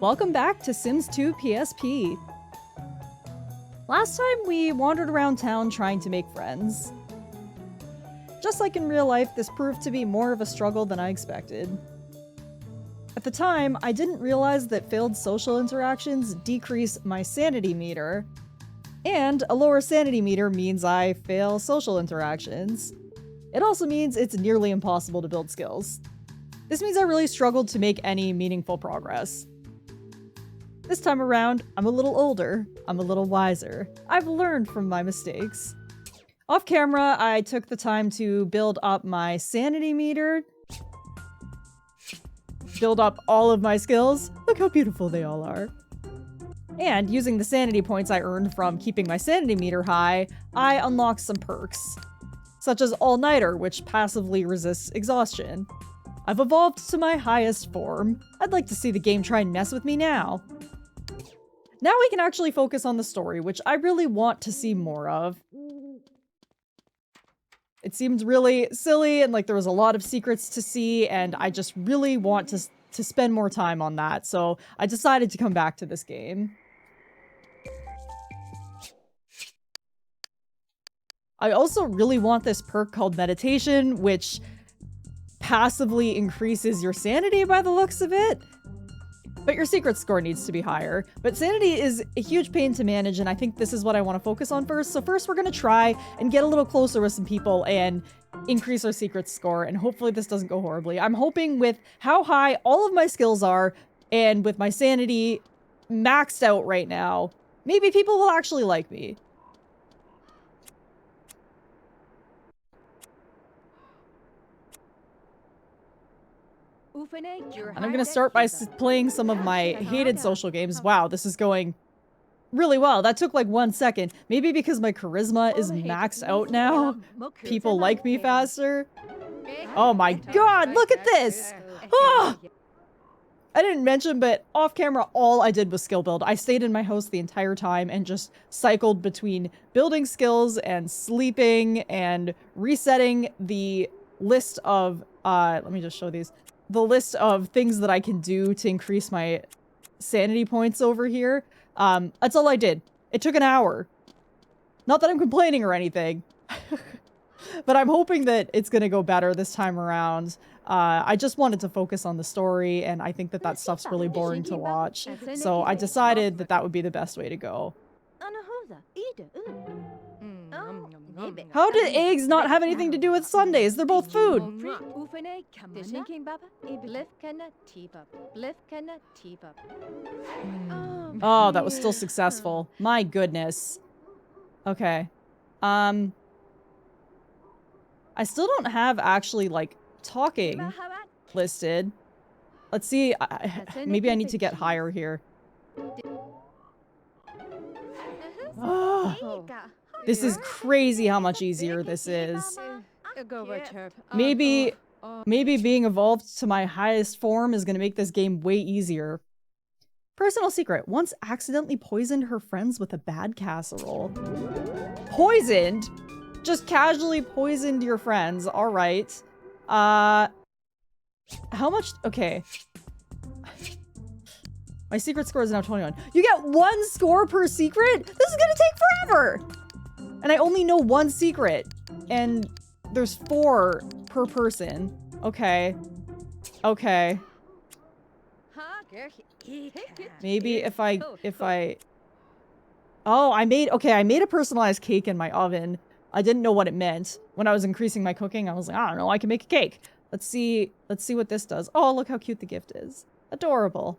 Welcome back to Sims 2 PSP. Last time we wandered around town trying to make friends. Just like in real life, this proved to be more of a struggle than I expected. At the time, I didn't realize that failed social interactions decrease my sanity meter, and a lower sanity meter means I fail social interactions. It also means it's nearly impossible to build skills. This means I really struggled to make any meaningful progress. This time around, I'm a little older, I'm a little wiser. I've learned from my mistakes. Off camera, I took the time to build up my sanity meter, build up all of my skills. Look how beautiful they all are. And using the sanity points I earned from keeping my sanity meter high, I unlocked some perks, such as All-Nighter, which passively resists exhaustion. I've evolved to my highest form. I'd like to see the game try and mess with me now. Now we can actually focus on the story, which I really want to see more of. It seemed really silly and like there was a lot of secrets to see, and I just really want to spend more time on that, so I decided to come back to this game. I also really want this perk called Meditation, which passively increases your sanity by the looks of it. But your secret score needs to be higher. But sanity is a huge pain to manage, and I think this is what I want to focus on first. So first we're going to try and get a little closer with some people and increase our secret score, and hopefully this doesn't go horribly. I'm hoping with how high all of my skills are, and with my sanity maxed out right now, maybe people will actually like me. And I'm gonna start by playing some of my hated social games. Wow, this is going really well. That took like 1 second. Maybe because my charisma is maxed out now, people like me faster. Oh my god, look at this! Oh! I didn't mention, but off camera, all I did was skill build. I stayed in my house the entire time and just cycled between building skills and sleeping and resetting the list of, let me just show these. The list of things that I can do to increase my sanity points over here. That's all I did. It took an hour. Not that I'm complaining or anything. But I'm hoping that it's gonna go better this time around. I just wanted to focus on the story, and I think that that stuff's really boring to watch. So I decided that that would be the best way to go. How do eggs not have anything to do with Sundays? They're both food. Oh, that was still successful. My goodness. Okay. I still don't have actually, like, talking listed. Let's see. Maybe I need to get higher here. Oh. This is crazy how much easier this is. Maybe being evolved to my highest form is gonna make this game way easier. Personal secret. Once accidentally poisoned her friends with a bad casserole. Poisoned? Just casually poisoned your friends. Alright. How much? Okay. My secret score is now 21. You get 1 score per secret? This is gonna take forever! And I only know 1 secret. And there's 4 per person. Okay. Okay. Maybe if I... Oh, I made a personalized cake in my oven. I didn't know what it meant. When I was increasing my cooking, I was like, I don't know, I can make a cake. Let's see what this does. Oh, look how cute the gift is. Adorable.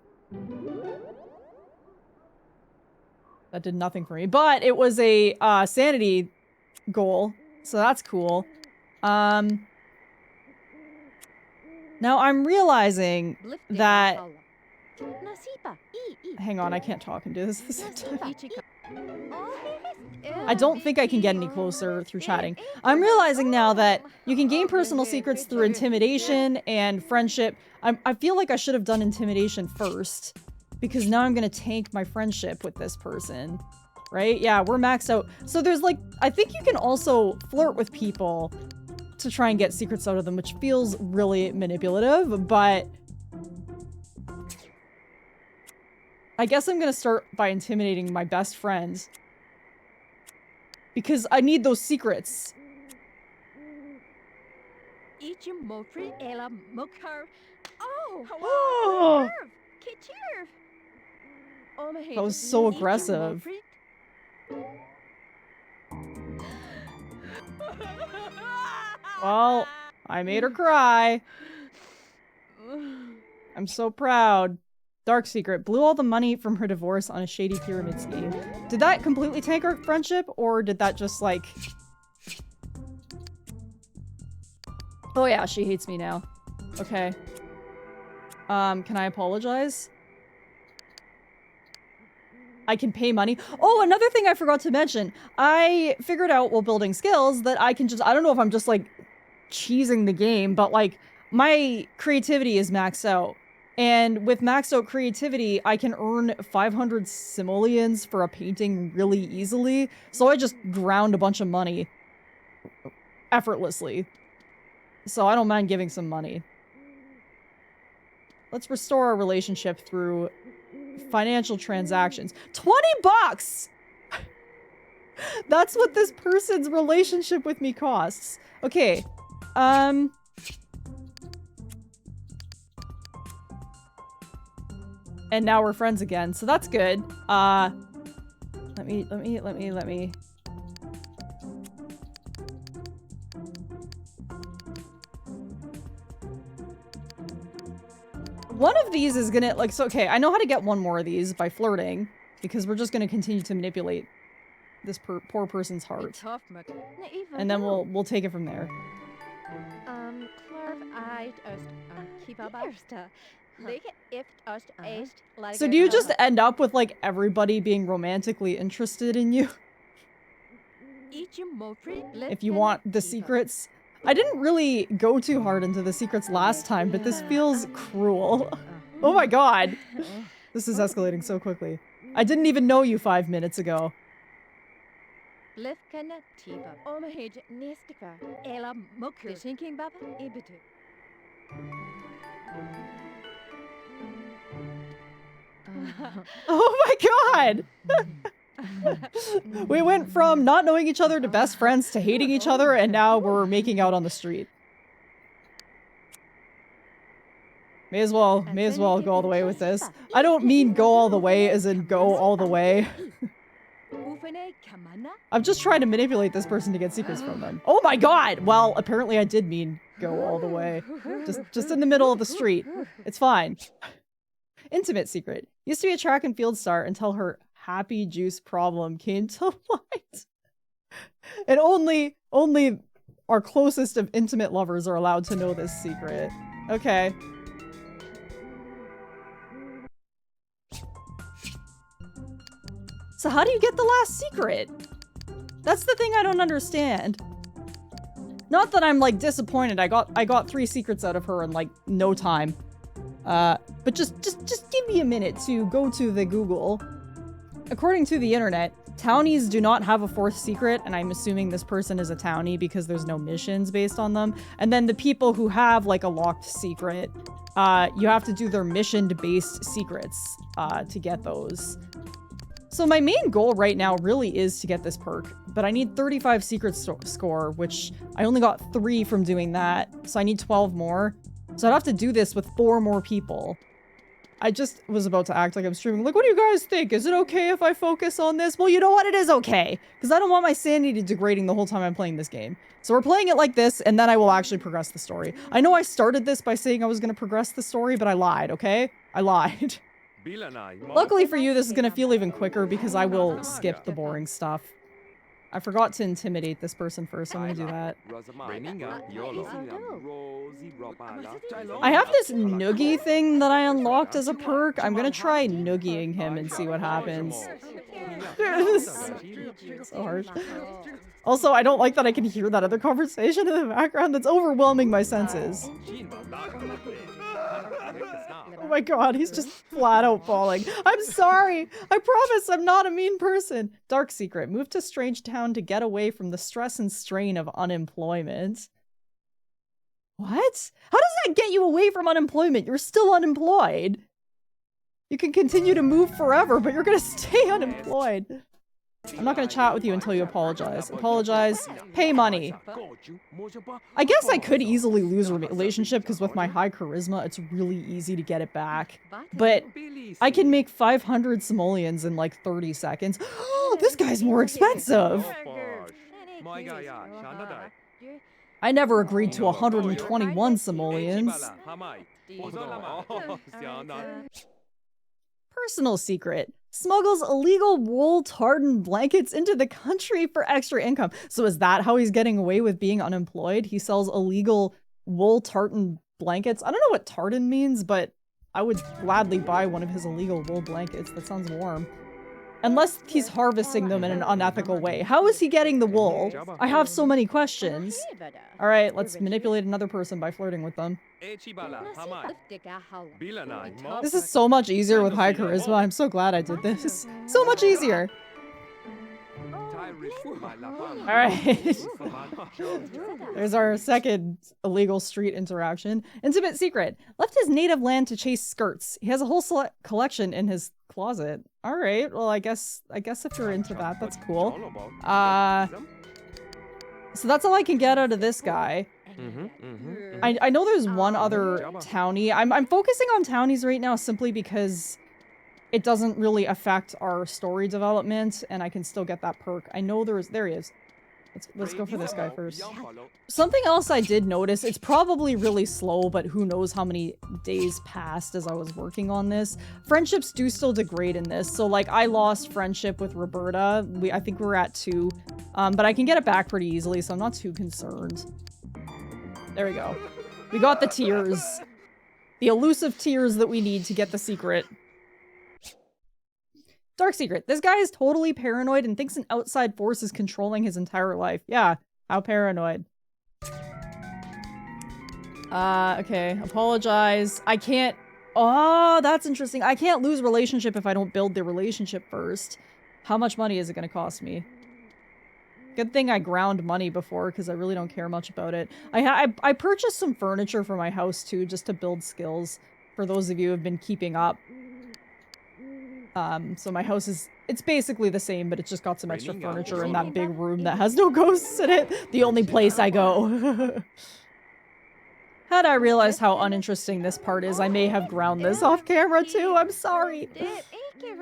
That did nothing for me, but it was a sanity goal, so that's cool. Now I'm realizing that... Hang on, I can't talk and do this at the same time. I don't think I can get any closer through chatting. I'm realizing now that you can gain personal secrets through intimidation and friendship. I feel like I should have done intimidation first, because now I'm gonna tank my friendship with this person. Right? Yeah, we're maxed out. So there's like, I think you can also flirt with people to try and get secrets out of them, which feels really manipulative, but I guess I'm gonna start by intimidating my best friend. Because I need those secrets. Oh! That was so aggressive. Well, I made her cry. I'm so proud. Dark secret. Blew all the money from her divorce on a shady pyramid scheme. Did that completely tank our friendship, or did that just, like... Oh yeah, she hates me now. Okay. Can I apologize? I can pay money. Oh, another thing I forgot to mention. I figured out while building skills that I can just... I don't know if I'm just, like, cheesing the game, but, like, my creativity is maxed out. And with maxed out creativity, I can earn 500 simoleons for a painting really easily. So I just ground a bunch of money effortlessly. So I don't mind giving some money. Let's restore our relationship through financial transactions. 20 bucks! That's what this person's relationship with me costs. Okay. And now we're friends again, so that's good. Let me. One of these is gonna, like, so, okay, I know how to get one more of these by flirting, because we're just gonna continue to manipulate this poor person's heart. And then we'll take it from there. So do you just end up with, like, everybody being romantically interested in you? If you want the secrets? I didn't really go too hard into the secrets last time, but this feels cruel. Oh my god! This is escalating so quickly. I didn't even know you 5 minutes ago. Oh my god! We went from not knowing each other to best friends to hating each other, and now we're making out on the street. May as well go all the way with this. I don't mean go all the way as in go all the way. I'm just trying to manipulate this person to get secrets from them. Oh my god! Well, apparently I did mean go all the way. Just in the middle of the street. It's fine. Intimate secret. Used to be a track and field star until her happy juice problem came to light. And only our closest of intimate lovers are allowed to know this secret. Okay. So how do you get the last secret? That's the thing I don't understand. Not that I'm, like, disappointed. I got 3 secrets out of her in, like, no time. But just give me a minute to go to the Google. According to the internet, townies do not have a 4th secret, and I'm assuming this person is a townie because there's no missions based on them. And then the people who have, like, a locked secret, you have to do their mission-based secrets, to get those. So my main goal right now really is to get this perk, but I need 35 secrets score, which I only got 3 from doing that, so I need 12 more. So I'd have to do this with 4 more people. I just was about to act like I'm streaming. Like, what do you guys think? Is it okay if I focus on this? Well, you know what? It is okay. Because I don't want my sanity degrading the whole time I'm playing this game. So we're playing it like this, and then I will actually progress the story. I know I started this by saying I was going to progress the story, but I lied, okay? I lied. Luckily for you, this is going to feel even quicker because I will skip the boring stuff. I forgot to intimidate this person first, so I'm gonna do that. I have this noogie thing that I unlocked as a perk. I'm gonna try noogieing him and see what happens. So harsh. Also, I don't like that I can hear that other conversation in the background. That's overwhelming my senses. Oh my god, he's just flat out falling. I'm sorry! I promise I'm not a mean person! Dark secret. Move to strange town to get away from the stress and strain of unemployment. What? How does that get you away from unemployment? You're still unemployed. You can continue to move forever, but you're gonna stay unemployed. I'm not gonna chat with you until you apologize. Apologize, pay money. I guess I could easily lose a relationship because with my high charisma, it's really easy to get it back. But I can make 500 simoleons in like 30 seconds. Oh, this guy's more expensive. I never agreed to 121 simoleons. Personal secret. Smuggles illegal wool tartan blankets into the country for extra income. So is that how he's getting away with being unemployed? He sells illegal wool tartan blankets. I don't know what tartan means, but I would gladly buy one of his illegal wool blankets. That sounds warm. Unless he's harvesting them in an unethical way. How is he getting the wool? I have so many questions. All right, let's manipulate another person by flirting with them. This is so much easier with high charisma. I'm so glad I did this. So much easier. All right. There's our second illegal street interaction. Intimate secret. Left his native land to chase skirts. He has a whole collection in his closet. All right. Well, I guess if you're into that, that's cool. So that's all I can get out of this guy. I know there's one other townie. I'm focusing on townies right now simply because it doesn't really affect our story development, and I can still get that perk. I know there he is. Let's go for this guy first. Something else I did notice, it's probably really slow, but who knows how many days passed as I was working on this. Friendships do still degrade in this. So like I lost friendship with Roberta. I think we're at 2, but I can get it back pretty easily, so I'm not too concerned. There we go. We got the tears. The elusive tears that we need to get the secret. Dark secret. This guy is totally paranoid and thinks an outside force is controlling his entire life. Yeah, how paranoid. Okay. Apologize. I can't... Oh, that's interesting. I can't lose relationship if I don't build the relationship first. How much money is it going to cost me? Good thing I ground money before, because I really don't care much about it. I purchased some furniture for my house, too, just to build skills, for those of you who have been keeping up. So my house is... It's basically the same, but it's just got some extra furniture in that big room that has no ghosts in it. The only place I go. Had I realized how uninteresting this part is, I may have ground this off camera, too. I'm sorry.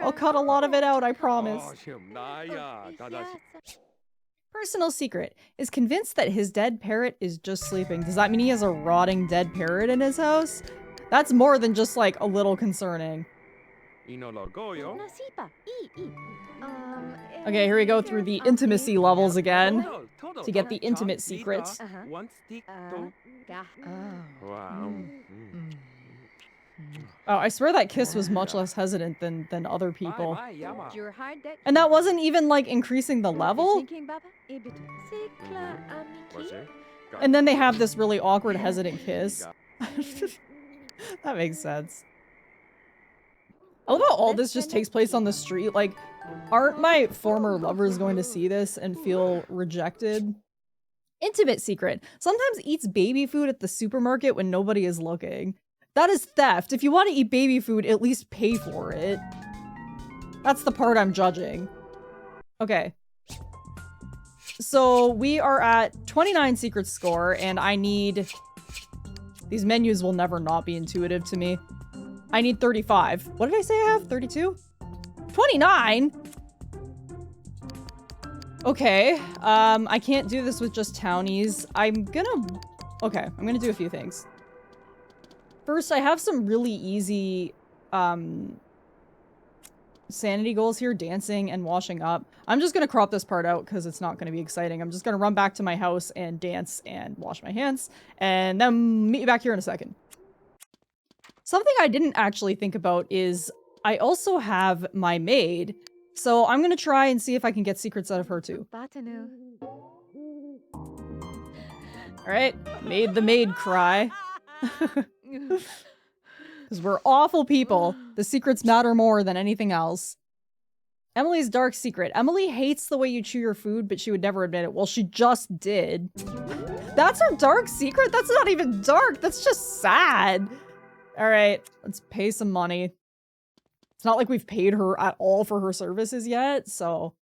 I'll cut a lot of it out, I promise. Personal secret. Is convinced that his dead parrot is just sleeping. Does that mean he has a rotting dead parrot in his house? That's more than just, like, a little concerning. Okay, here we go through the intimacy levels again to get the intimate secret. Oh, I swear that kiss was much less hesitant than other people. And that wasn't even, like, increasing the level? And then they have this really awkward, hesitant kiss. That makes sense. I love how all this just takes place on the street. Like, aren't my former lovers going to see this and feel rejected? Intimate secret. Sometimes eats baby food at the supermarket when nobody is looking. That is theft. If you want to eat baby food, at least pay for it. That's the part I'm judging. Okay. So we are at 29 secret score, and I need... These menus will never not be intuitive to me. I need 35. What did I say I have? 32? 29? Okay. I can't do this with just townies. I'm gonna do a few things. First, I have some really easy, sanity goals here. Dancing and washing up. I'm just gonna crop this part out because it's not gonna be exciting. I'm just gonna run back to my house and dance and wash my hands. And then meet you back here in a second. Something I didn't actually think about is I also have my maid, so I'm gonna try and see if I can get secrets out of her too. Alright, made the maid cry. Because we're awful people. The secrets matter more than anything else. Emily's dark secret. Emily hates the way you chew your food, but she would never admit it. Well, she just did. That's her dark secret? That's not even dark. That's just sad. All right, let's pay some money. It's not like we've paid her at all for her services yet, so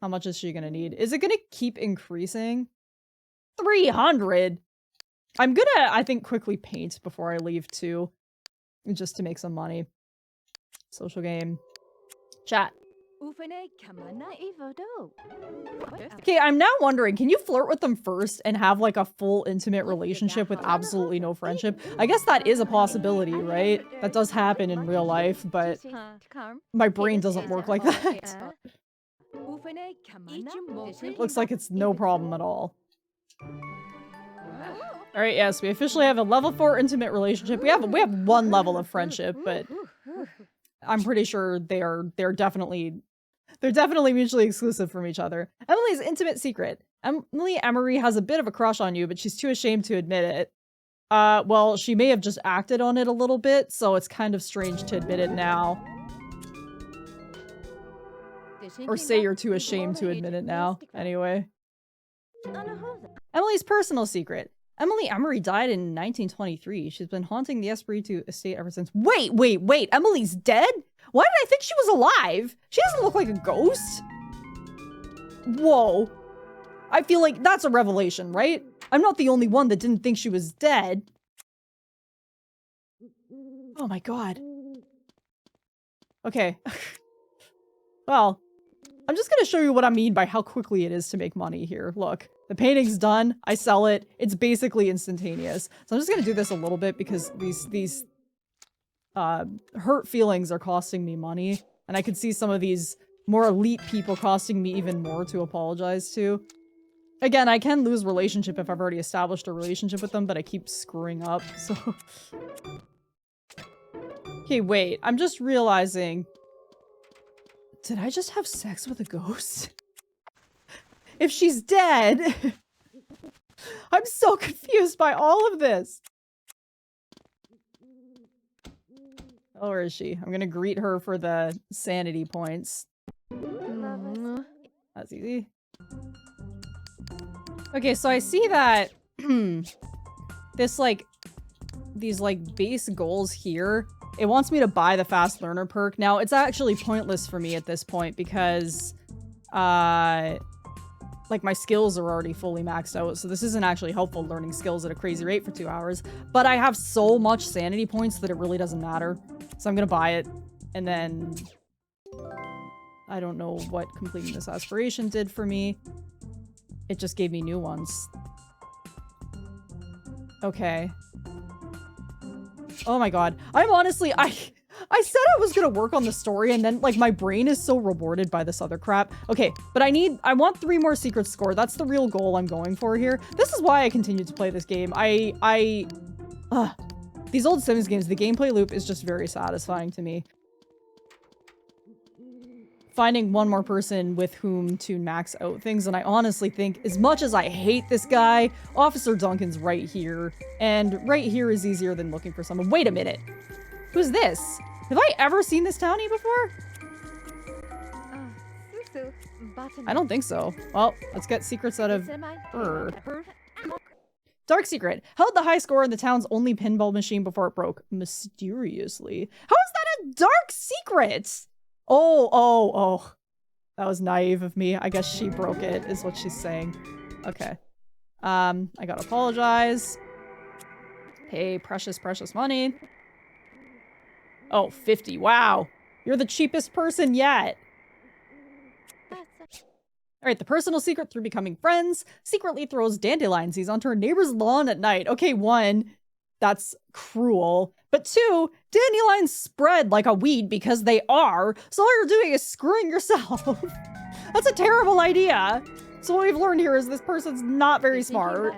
how much is she gonna need? Is it gonna keep increasing? 300? I'm gonna, I think, quickly paint before I leave too, just to make some money. Social game. Chat. Okay, I'm now wondering, can you flirt with them first and have like a full intimate relationship with absolutely no friendship? I guess that is a possibility, right? That does happen in real life, but my brain doesn't work like that. Looks like it's no problem at all. Alright, yes, we officially have a level 4 intimate relationship. We have one level of friendship, but I'm pretty sure they're definitely mutually exclusive from each other. Emily's intimate secret. Emily Emery has a bit of a crush on you, but she's too ashamed to admit it. Well, she may have just acted on it a little bit, so it's kind of strange to admit it now. Or say you're too ashamed to admit it now. Anyway. Emily's personal secret. Emily Emery died in 1923. She's been haunting the Espiritu estate ever since. Wait! Emily's dead? Why did I think she was alive? She doesn't look like a ghost. Whoa. I feel like that's a revelation, right? I'm not the only one that didn't think she was dead. Oh my god. Okay. Well, I'm just gonna show you what I mean by how quickly it is to make money here. Look, the painting's done. I sell it. It's basically instantaneous. So I'm just gonna do this a little bit because these hurt feelings are costing me money. And I could see some of these more elite people costing me even more to apologize to. Again, I can lose relationship if I've already established a relationship with them, but I keep screwing up, so... Okay, wait. I'm just realizing... Did I just have sex with a ghost? If she's dead... I'm so confused by all of this! Oh, where is she? I'm gonna greet her for the sanity points. That's easy. Okay, so I see that this, like, these, like, base goals here, it wants me to buy the fast learner perk. Now, it's actually pointless for me at this point because, like, my skills are already fully maxed out, so this isn't actually helpful learning skills at a crazy rate for 2 hours. But I have so much sanity points that it really doesn't matter. So I'm gonna buy it, and then... I don't know what completing this aspiration did for me. It just gave me new ones. Okay. Oh my god. I'm honestly- I said I was gonna work on the story and then, like, my brain is so rewarded by this other crap. Okay, but I want 3 more secrets score. That's the real goal I'm going for here. This is why I continue to play this game. These old Sims games, the gameplay loop is just very satisfying to me. Finding one more person with whom to max out things, and I honestly think, as much as I hate this guy, Officer Duncan's right here, and right here is easier than looking for someone. Wait a minute. Who's this? Have I ever seen this townie before? I don't think so. Well, let's get secrets out of her. Dark secret. Held the high score in the town's only pinball machine before it broke. Mysteriously. How is that a dark secret? Oh. That was naive of me. I guess she broke it, is what she's saying. Okay. I gotta apologize. Pay precious money. Oh, 50. Wow. You're the cheapest person yet. Alright, the personal secret through becoming friends. Secretly throws dandelion seeds onto her neighbor's lawn at night. Okay, 1, that's cruel. But 2, dandelions spread like a weed because they are, so all you're doing is screwing yourself. That's a terrible idea. So what we've learned here is this person's not very smart.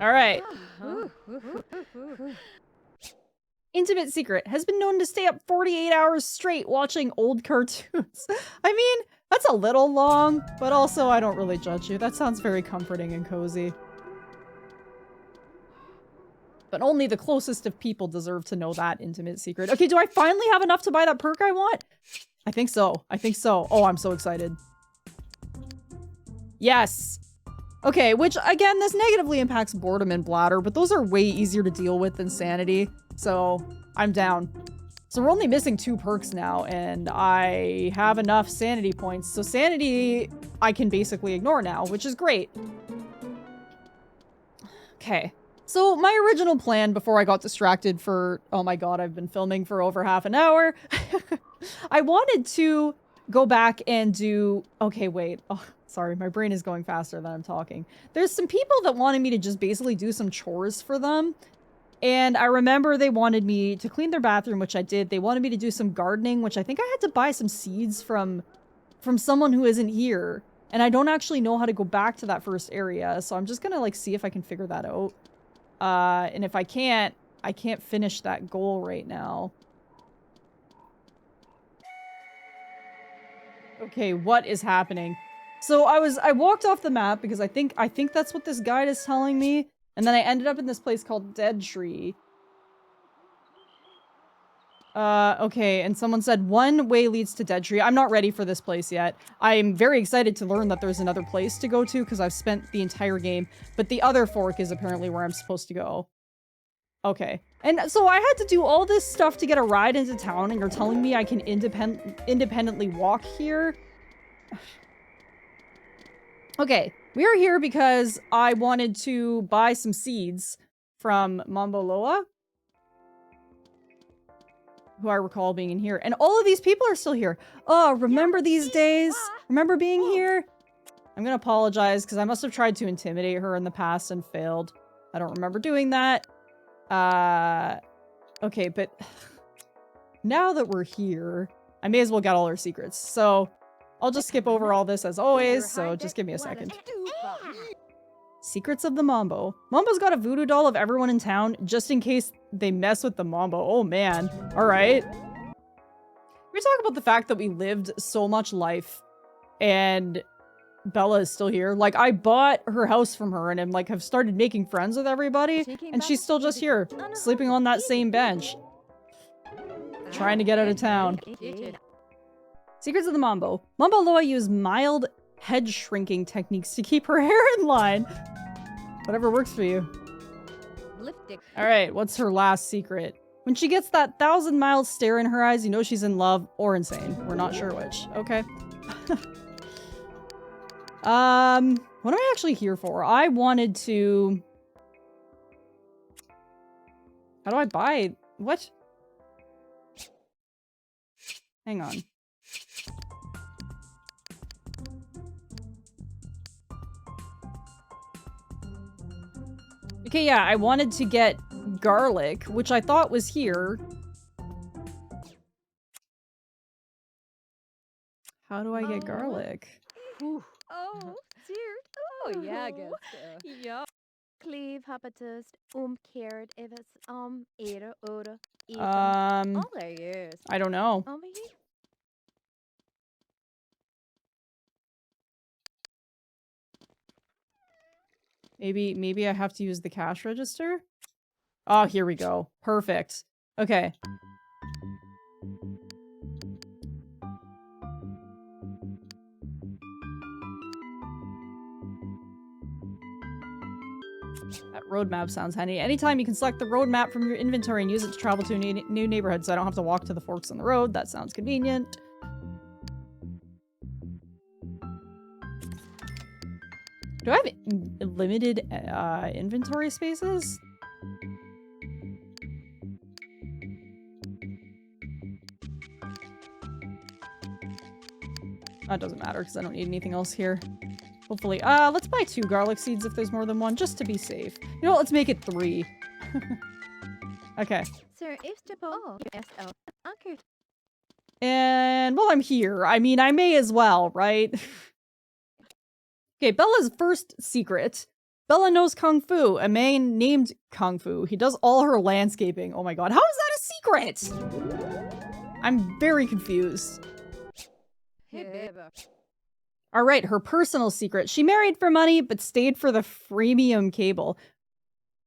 Alright. Intimate secret. Has been known to stay up 48 hours straight watching old cartoons. I mean, that's a little long, but also I don't really judge you. That sounds very comforting and cozy. But only the closest of people deserve to know that intimate secret. Okay, do I finally have enough to buy that perk I want? I think so. I think so. Oh, I'm so excited. Yes. Okay, which again, this negatively impacts boredom and bladder, but those are way easier to deal with than sanity. So I'm down. So we're only missing 2 perks now, and I have enough sanity points. So sanity I can basically ignore now, which is great. Okay. So my original plan before I got distracted for, oh my god, I've been filming for over half an hour. I wanted to go back and do, okay, wait. Oh, sorry, my brain is going faster than I'm talking. There's some people that wanted me to just basically do some chores for them. And I remember they wanted me to clean their bathroom, which I did. They wanted me to do some gardening, which I think I had to buy some seeds from someone who isn't here. And I don't actually know how to go back to that first area. So I'm just gonna like see if I can figure that out. And if I can't finish that goal right now. Okay, what is happening? So I walked off the map because I think that's what this guide is telling me. And then I ended up in this place called Dead Tree. Okay, and someone said one way leads to Dead Tree. I'm not ready for this place yet. I'm very excited to learn that there's another place to go to because I've spent the entire game, but the other fork is apparently where I'm supposed to go. Okay. And so I had to do all this stuff to get a ride into town, and you're telling me I can independently walk here? Okay, we are here because I wanted to buy some seeds from Mambo Loa, who I recall being in here. And all of these people are still here. Oh, remember these days? Remember being here? I'm gonna apologize because I must have tried to intimidate her in the past and failed. I don't remember doing that. Okay, but now that we're here, I may as well get all our secrets. So I'll just skip over all this as always, so just give me a second. Secrets of the Mambo. Mambo's got a voodoo doll of everyone in town, just in case they mess with the Mambo. Oh man. Alright. We talk about the fact that we lived so much life, and Bella is still here. Like, I bought her house from her, and I'm like, have started making friends with everybody, and she's still just here, sleeping on that same bench. Trying to get out of town. Secrets of the Mambo. Mambo Loa used mild head shrinking techniques to keep her hair in line. Whatever works for you. Alright, what's her last secret? When she gets that 1,000-mile stare in her eyes, you know she's in love or insane. We're not sure which. Okay. What am I actually here for? I wanted to... How do I buy... What? Hang on. Okay, yeah, I wanted to get garlic, which I thought was here. How do I get garlic? Oh, dear. Oh, yeah, I guess. Yeah. Cleave, habitus, cared, if it's, era, ora, all there is. I don't know. Maybe I have to use the cash register? Oh, here we go. Perfect. Okay. That roadmap sounds handy. Anytime you can select the roadmap from your inventory and use it to travel to a new neighborhood, so I don't have to walk to the forks in the road. That sounds convenient. Do I have limited inventory spaces? That doesn't matter because I don't need anything else here. Hopefully. Let's buy 2 garlic seeds if there's more than one, just to be safe. You know what? Let's make it 3. Okay. Sir, if the And, well, I'm here. I mean, I may as well, right? Okay, Bella's first secret. Bella knows Kung Fu, a man named Kung Fu. He does all her landscaping. Oh my god, how is that a secret? I'm very confused. Alright, her personal secret. She married for money, but stayed for the freemium cable.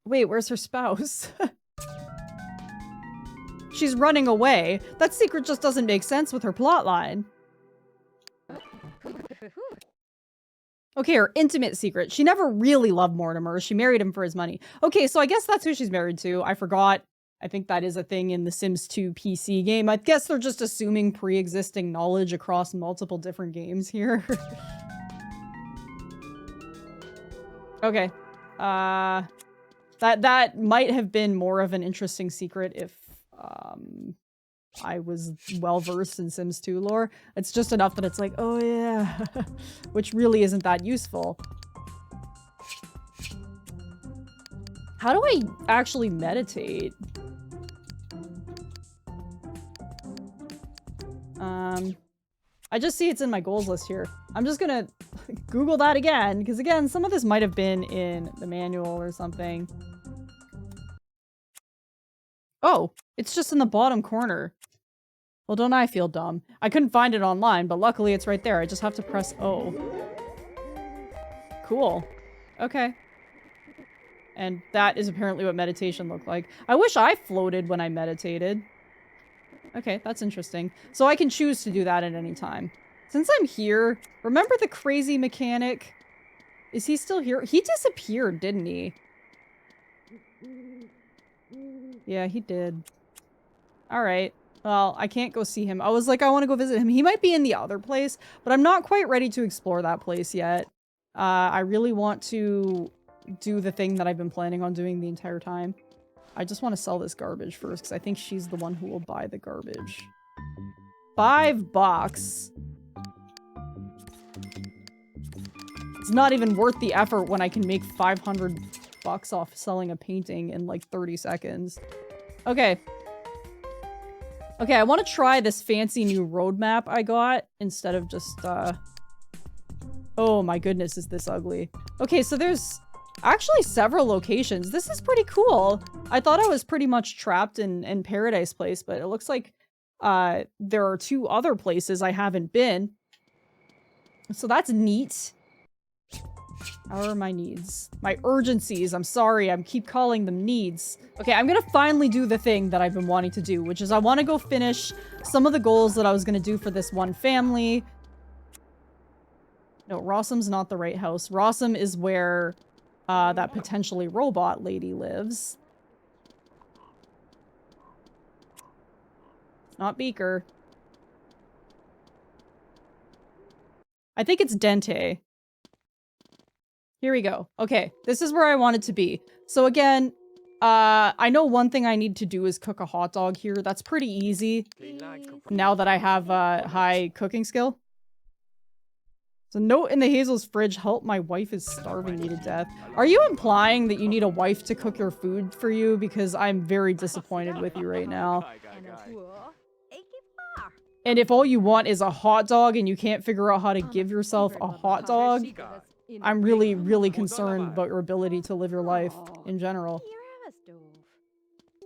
Wait, where's her spouse? She's running away. That secret just doesn't make sense with her plotline. Okay, her intimate secret. She never really loved Mortimer. She married him for his money. Okay, so I guess that's who she's married to. I forgot. I think that is a thing in the Sims 2 PC game. I guess they're just assuming pre-existing knowledge across multiple different games here. Okay. That might have been more of an interesting secret if I was well-versed in Sims 2 lore. It's just enough that it's like, oh yeah, which really isn't that useful. How do I actually meditate? I just see it's in my goals list here. I'm just gonna Google that again, because again, some of this might have been in the manual or something. Oh, it's just in the bottom corner. Well, don't I feel dumb? I couldn't find it online, but luckily it's right there. I just have to press O. Cool. Okay. And that is apparently what meditation looked like. I wish I floated when I meditated. Okay, that's interesting. So I can choose to do that at any time. Since I'm here, remember the crazy mechanic? Is he still here? He disappeared, didn't he? Yeah, he did. Alright. Well, I can't go see him. I was like, I want to go visit him. He might be in the other place, but I'm not quite ready to explore that place yet. I really want to do the thing that I've been planning on doing the entire time. I just want to sell this garbage first, because I think she's the one who will buy the garbage. $5. It's not even worth the effort when I can make $500 off selling a painting in like 30 seconds. Okay. Okay, I want to try this fancy new roadmap I got instead of just, Oh my goodness, is this ugly. Okay, so there's actually several locations. This is pretty cool. I thought I was pretty much trapped in Paradise Place, but it looks like there are 2 other places I haven't been. So that's neat. How are my needs? My urgencies. I'm sorry, I keep calling them needs. Okay, I'm gonna finally do the thing that I've been wanting to do, which is I want to go finish some of the goals that I was gonna do for this one family. No, Rossum's not the right house. Rossum is where that potentially robot lady lives. It's not Beaker. I think it's Dente. Here we go. Okay, this is where I want it to be. So again, I know one thing I need to do is cook a hot dog here. That's pretty easy now that I have high cooking skill. So note in the Hazel's fridge, help, my wife is starving me to death. Are you implying that you need a wife to cook your food for you? Because I'm very disappointed with you right now. And if all you want is a hot dog and you can't figure out how to give yourself a hot dog, I'm really, really concerned about your ability to live your life in general.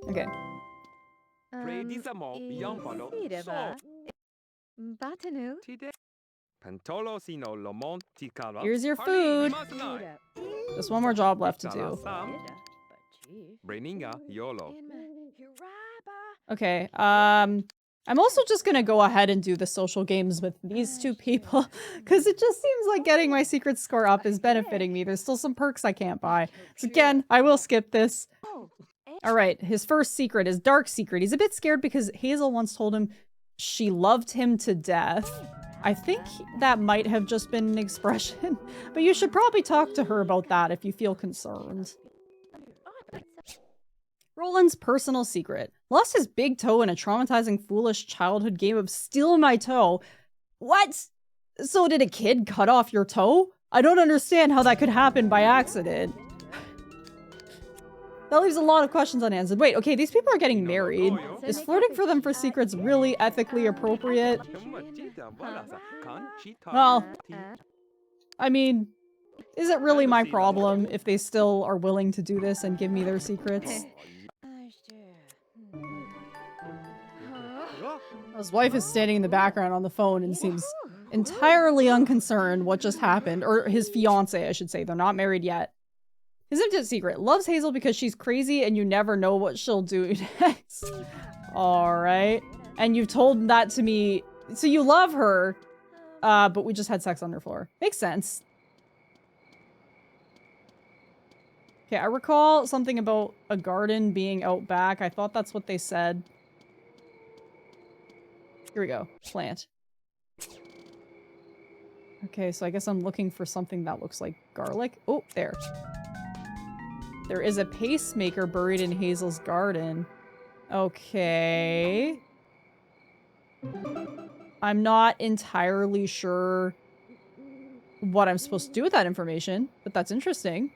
Okay. Here's your food. Just one more job left to do. Okay, I'm also just gonna go ahead and do the social games with these 2 people, because it just seems like getting my secret score up is benefiting me. There's still some perks I can't buy. So again, I will skip this. Alright, his first secret is Dark Secret. He's a bit scared because Hazel once told him she loved him to death. I think that might have just been an expression, but you should probably talk to her about that if you feel concerned. Roland's personal secret. Lost his big toe in a traumatizing, foolish childhood game of steal my toe. What? So did a kid cut off your toe? I don't understand how that could happen by accident. That leaves a lot of questions unanswered. Wait, okay, these people are getting married. Is flirting for them for secrets really ethically appropriate? Well, I mean, is it really my problem if they still are willing to do this and give me their secrets? His wife is standing in the background on the phone and seems entirely unconcerned what just happened. Or his fiance, I should say. They're not married yet. His intimate secret. Loves Hazel because she's crazy and you never know what she'll do next. Alright. And you've told that to me. So you love her, but we just had sex on her floor. Makes sense. Okay, I recall something about a garden being out back. I thought that's what they said. Here we go. Plant. Okay, so I guess I'm looking for something that looks like garlic. Oh, there. There is a pacemaker buried in Hazel's garden. Okay. I'm not entirely sure what I'm supposed to do with that information, but that's interesting.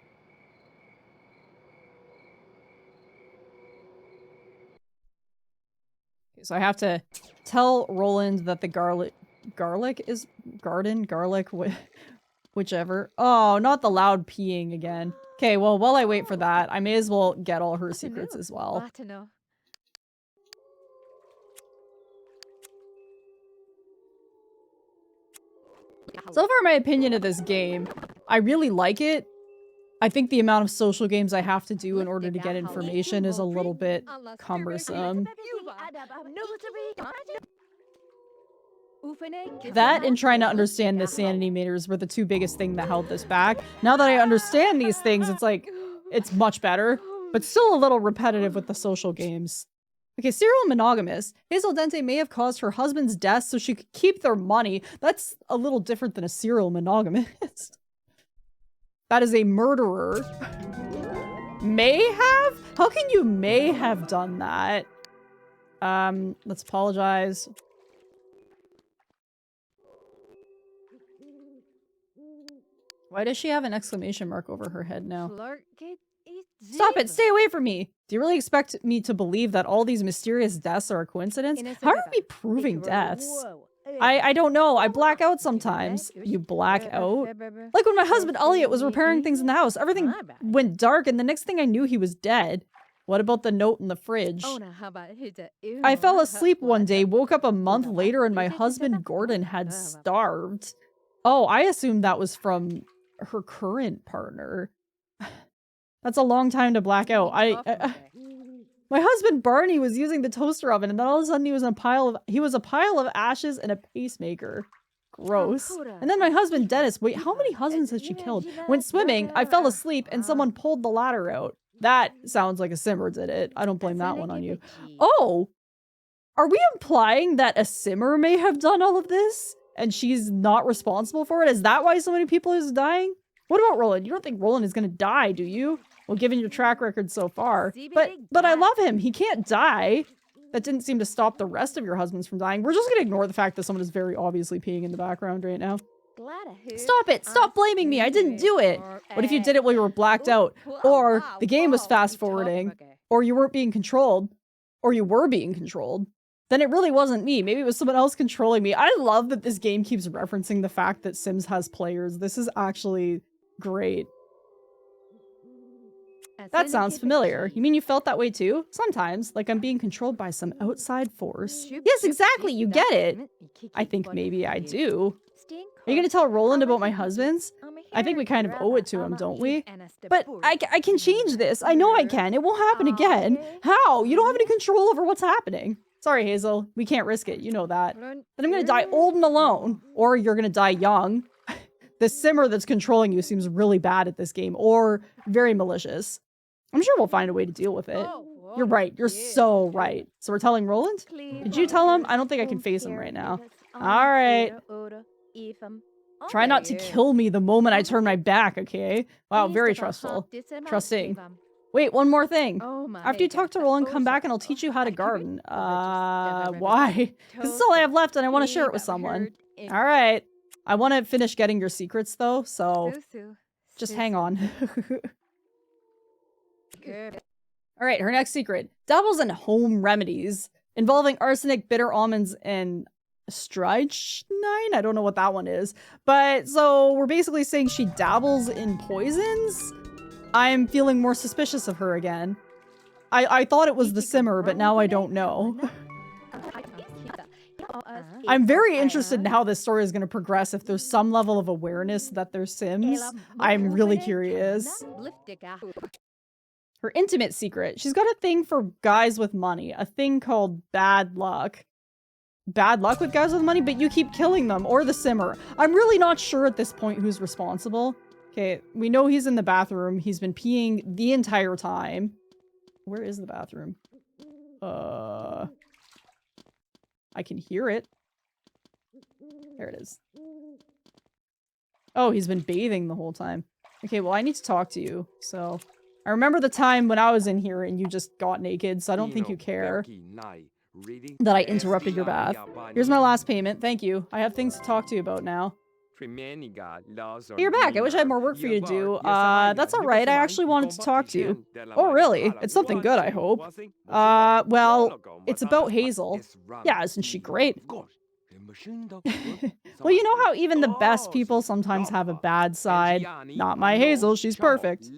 Okay, so I have to tell Roland that the garlic is garlic, whichever. Oh, not the loud peeing again. Okay, well, while I wait for that, I may as well get all her secrets as well. So far, my opinion of this game, I really like it. I think the amount of social games I have to do in order to get information is a little bit cumbersome. That and trying to understand the sanity meters were the two biggest things that held this back. Now that I understand these things, it's like, it's much better, but still a little repetitive with the social games. Okay, serial monogamous. Hazel Dente may have caused her husband's death so she could keep their money. That's a little different than a serial monogamist. That is a murderer. May have? How can you may have done that? Let's apologize. Why does she have an exclamation mark over her head now? Stop it! Stay away from me! Do you really expect me to believe that all these mysterious deaths are a coincidence? How are we proving deaths? I don't know. I black out sometimes. You black out? Like when my husband Elliot was repairing things in the house. Everything went dark and the next thing I knew he was dead. What about the note in the fridge? I fell asleep one day, woke up a month later and my husband Gordon had starved. Oh, I assumed that was from her current partner. That's a long time to black out. My husband Barney was using the toaster oven and then all of a sudden he was a pile of ashes and a pacemaker. Gross. And then my husband Dennis, wait, how many husbands has she killed? Went swimming, I fell asleep and someone pulled the ladder out. That sounds like a simmer did it. I don't blame that one on you. Oh! Are we implying that a simmer may have done all of this? And she's not responsible for it? Is that why so many people is dying? What about Roland? You don't think Roland is gonna die, do you? Well, given your track record so far. But I love him. He can't die. That didn't seem to stop the rest of your husbands from dying. We're just gonna ignore the fact that someone is very obviously peeing in the background right now. Stop it! Stop blaming me! I didn't do it! What if you did it while you were blacked out? Or the game was fast forwarding? Or you weren't being controlled? Or you were being controlled? Then it really wasn't me. Maybe it was someone else controlling me. I love that this game keeps referencing the fact that Sims has players. This is actually great. That sounds familiar. You mean you felt that way too? Sometimes, like I'm being controlled by some outside force. Yes, exactly, you get it. I think maybe I do. Are you gonna tell Roland about my husband's? I think we kind of owe it to him, don't we? But I can change this. I know I can. It won't happen again. How? You don't have any control over what's happening. Sorry, Hazel. We can't risk it. You know that. Then I'm gonna die old and alone. Or you're gonna die young. The simmer that's controlling you seems really bad at this game. Or very malicious. I'm sure we'll find a way to deal with it. You're right. You're so right. So we're telling Roland? Did you tell him? I don't think I can face him right now. Alright. Try not to kill me the moment I turn my back, okay? Wow, very trustful. Trusting. Wait, one more thing. After you talk to Roland, come back and I'll teach you how to garden. Why? Because it's all I have left and I want to share it with someone. Alright. I want to finish getting your secrets though, so just hang on. Alright, her next secret. Dabbles in home remedies involving arsenic, bitter almonds, and strychnine? I don't know what that one is. But, so, we're basically saying she dabbles in poisons? I'm feeling more suspicious of her again. I thought it was the simmer, but now I don't know. I'm very interested in how this story is going to progress if there's some level of awareness that they're Sims. I'm really curious. Her intimate secret. She's got a thing for guys with money. A thing called bad luck. Bad luck with guys with money, but you keep killing them. Or the simmer. I'm really not sure at this point who's responsible. Okay, we know he's in the bathroom. He's been peeing the entire time. Where is the bathroom? I can hear it. There it is. Oh, he's been bathing the whole time. Okay, well, I need to talk to you. So, I remember the time when I was in here and you just got naked, so I don't think you care that I interrupted your bath. Here's my last payment. Thank you. I have things to talk to you about now. You're back. I wish I had more work for you to do. That's alright. I actually wanted to talk to you. Oh, really? It's something good, I hope. Well, it's about Hazel. Yeah, isn't she great? Well, you know how even the best people sometimes have a bad side? Not my Hazel, she's perfect.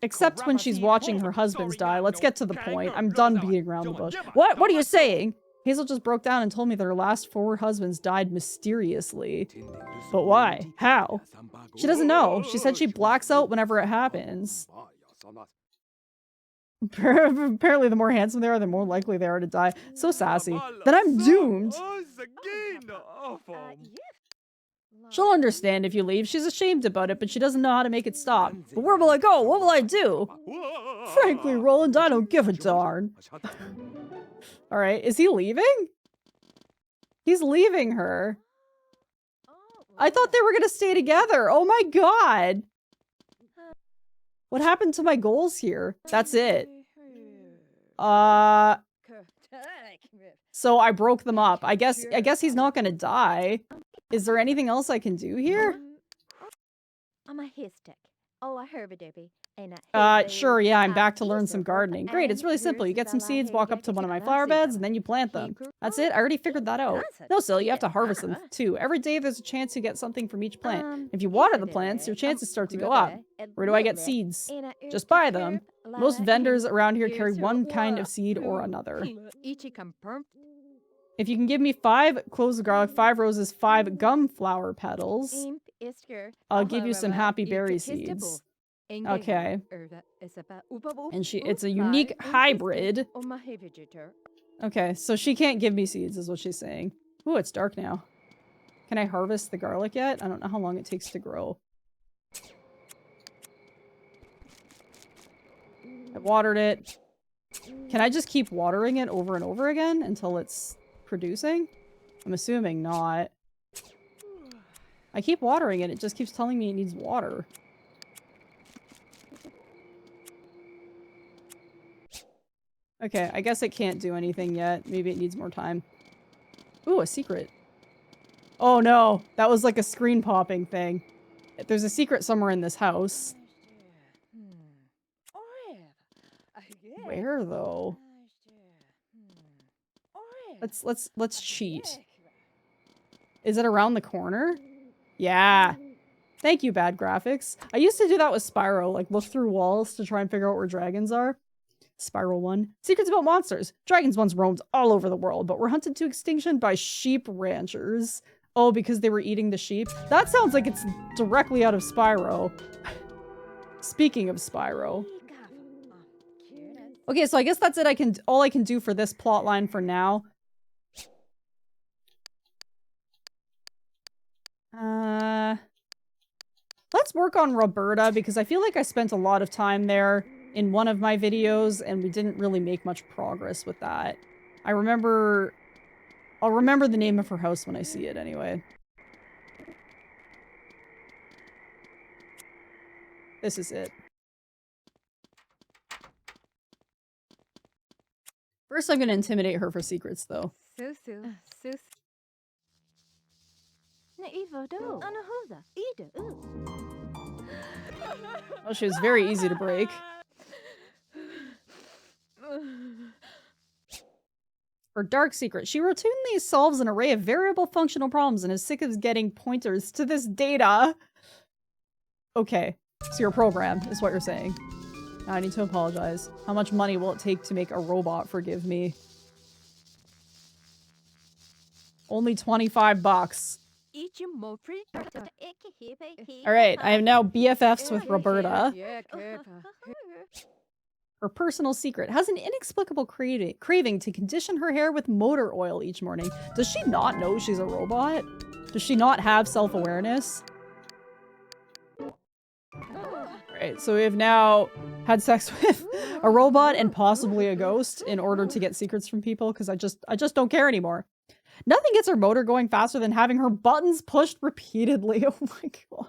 Except when she's watching her husbands die. Let's get to the point. I'm done beating around the bush. What? What are you saying? Hazel just broke down and told me that her last 4 husbands died mysteriously. But why? How? She doesn't know. She said she blacks out whenever it happens. Apparently the more handsome they are, the more likely they are to die. So sassy. Then I'm doomed. She'll understand if you leave. She's ashamed about it, but she doesn't know how to make it stop. But where will I go? What will I do? Frankly, Roland, I don't give a darn. Alright, is he leaving? He's leaving her. I thought they were gonna stay together. Oh my god. What happened to my goals here? That's it. So I broke them up. I guess he's not gonna die. Is there anything else I can do here? Sure, yeah, I'm back to learn some gardening. Great, it's really simple. You get some seeds, walk up to one of my flower beds, and then you plant them. That's it, I already figured that out. No, silly, you have to harvest them too. Every day there's a chance you get something from each plant. If you water the plants, your chances start to go up. Where do I get seeds? Just buy them. Most vendors around here carry one kind of seed or another. If you can give me 5 cloves of garlic, 5 roses, 5 gum flower petals, I'll give you some happy berry seeds. Okay. And it's a unique hybrid. Okay, so she can't give me seeds is what she's saying. Ooh, it's dark now. Can I harvest the garlic yet? I don't know how long it takes to grow. I watered it. Can I just keep watering it over and over again until it's producing? I'm assuming not. I keep watering it. It just keeps telling me it needs water. Okay, I guess it can't do anything yet. Maybe it needs more time. Ooh, a secret. Oh no, that was like a screen popping thing. There's a secret somewhere in this house. Where though? Let's cheat. Is it around the corner? Yeah. Thank you, bad graphics. I used to do that with Spyro, like look through walls to try and figure out where dragons are. Spiral 1. Secrets about monsters. Dragons once roamed all over the world, but were hunted to extinction by sheep ranchers. Oh, because they were eating the sheep? That sounds like it's directly out of Spyro. Speaking of Spyro. Okay, so I guess that's it. All I can do for this plot line for now. Let's work on Roberta, because I feel like I spent a lot of time there in one of my videos, and we didn't really make much progress with that. I'll remember the name of her house when I see it anyway. This is it. First, I'm gonna intimidate her for secrets, though. Oh, she was very easy to break. Her dark secret. She routinely solves an array of variable functional problems and is sick of getting pointers to this data. Okay, so you're a program, is what you're saying. Now I need to apologize. How much money will it take to make a robot forgive me? Only 25 bucks. Alright, I am now BFFs with Roberta. Her personal secret has an inexplicable craving to condition her hair with motor oil each morning. Does she not know she's a robot? Does she not have self-awareness? Alright, so we have now had sex with a robot and possibly a ghost in order to get secrets from people, because I just don't care anymore. Nothing gets her motor going faster than having her buttons pushed repeatedly. Oh my god.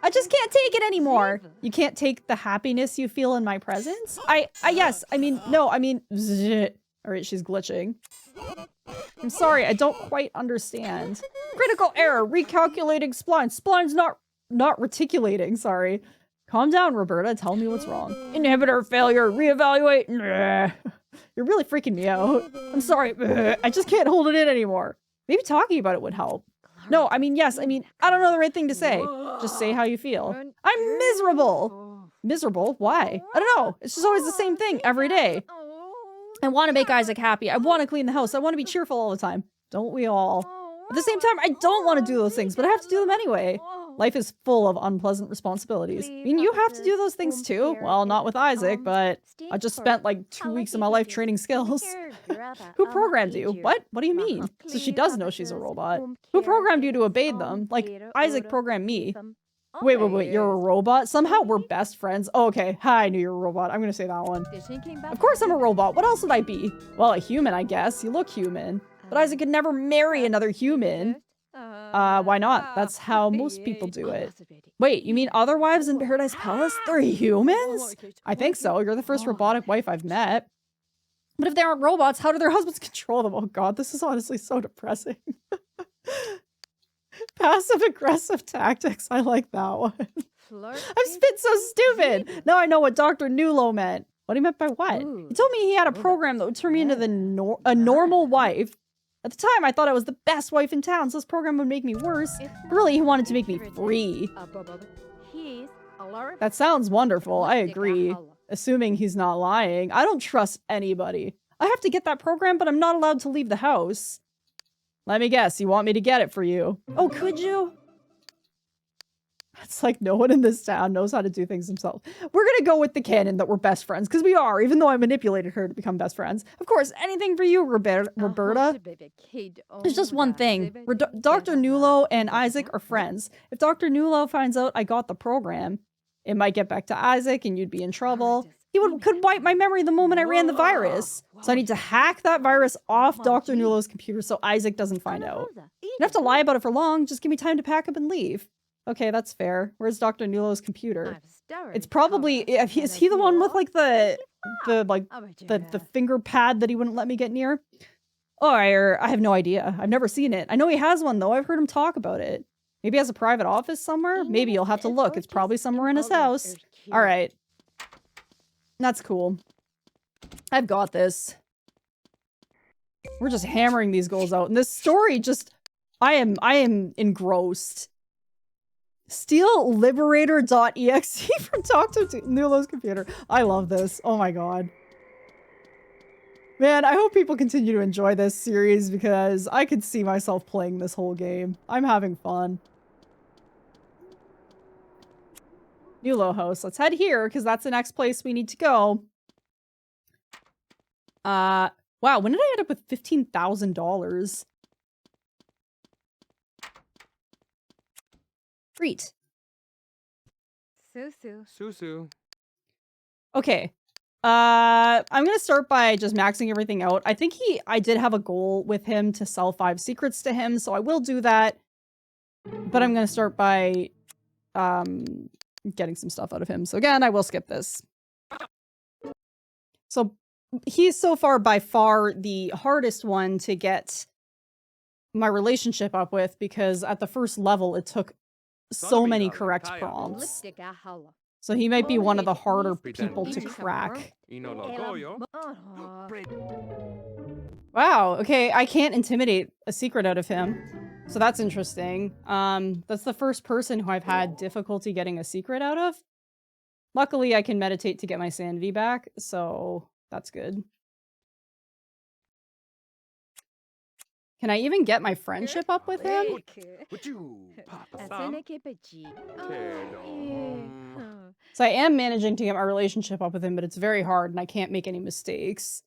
I just can't take it anymore. You can't take the happiness you feel in my presence? Yes, I mean, no, I mean, alright, she's glitching. I'm sorry, I don't quite understand. Critical error, recalculating splines. Splines not reticulating, sorry. Calm down, Roberta, tell me what's wrong. Inhibitor failure, reevaluate. Nah. You're really freaking me out. I'm sorry, I just can't hold it in anymore. Maybe talking about it would help. No, I mean, yes, I mean, I don't know the right thing to say. Just say how you feel. I'm miserable. Miserable? Why? I don't know. It's just always the same thing every day. I want to make Isaac happy. I want to clean the house. I want to be cheerful all the time. Don't we all? At the same time, I don't want to do those things, but I have to do them anyway. Life is full of unpleasant responsibilities. I mean, you have to do those things too. Well, not with Isaac, but I just spent like 2 weeks of my life training skills. Who programmed you? What? What do you mean? So she does know she's a robot. Who programmed you to obey them? Like, Isaac programmed me. Wait, you're a robot? Somehow we're best friends. Oh, okay. Hi, I knew you were a robot. I'm gonna say that one. Of course I'm a robot. What else would I be? Well, a human, I guess. You look human. But Isaac could never marry another human. Why not? That's how most people do it. Wait, you mean other wives in Paradise Palace? They're humans? I think so. You're the first robotic wife I've met. But if they aren't robots, how do their husbands control them? Oh god, this is honestly so depressing. Passive-aggressive tactics. I like that one. I've been so stupid. Now I know what Dr. Newlow meant. What he meant by what? He told me he had a program that would turn me into a normal wife. At the time, I thought I was the best wife in town, so this program would make me worse. But really, he wanted to make me free. That sounds wonderful. I agree. Assuming he's not lying. I don't trust anybody. I have to get that program, but I'm not allowed to leave the house. Let me guess, you want me to get it for you? Oh, could you? It's like no one in this town knows how to do things themselves. We're gonna go with the canon that we're best friends, because we are, even though I manipulated her to become best friends. Of course, anything for you, Roberta. There's just one thing. Dr. Newlow and Isaac are friends. If Dr. Newlow finds out I got the program, it might get back to Isaac and you'd be in trouble. He could wipe my memory the moment I ran the virus. So I need to hack that virus off Dr. Newlow's computer so Isaac doesn't find out. You don't have to lie about it for long, just give me time to pack up and leave. Okay, that's fair. Where's Dr. Newlow's computer? It's probably, is he the one with like the finger pad that he wouldn't let me get near? Oh, I have no idea. I've never seen it. I know he has one though. I've heard him talk about it. Maybe he has a private office somewhere? Maybe you'll have to look. It's probably somewhere in his house. All right. That's cool. I've got this. We're just hammering these goals out. And this story just, I am engrossed. Steal liberator.exe from Dr. Newlow's computer. I love this. Oh my god. Man, I hope people continue to enjoy this series because I could see myself playing this whole game. I'm having fun. Newlow house. Let's head here because that's the next place we need to go. Wow, when did I end up with $15,000? Treat. Susu. Okay. I'm gonna start by just maxing everything out. I think I did have a goal with him to sell 5 secrets to him, so I will do that. But I'm gonna start by getting some stuff out of him. So again, I will skip this. So he's so far by far the hardest one to get my relationship up with because at the first level it took so many correct prompts. So he might be one of the harder people to crack. Wow, okay, I can't intimidate a secret out of him. So that's interesting. That's the first person who I've had difficulty getting a secret out of. Luckily, I can meditate to get my sanity back, so that's good. Can I even get my friendship up with him? So I am managing to get my relationship up with him, but it's very hard and I can't make any mistakes.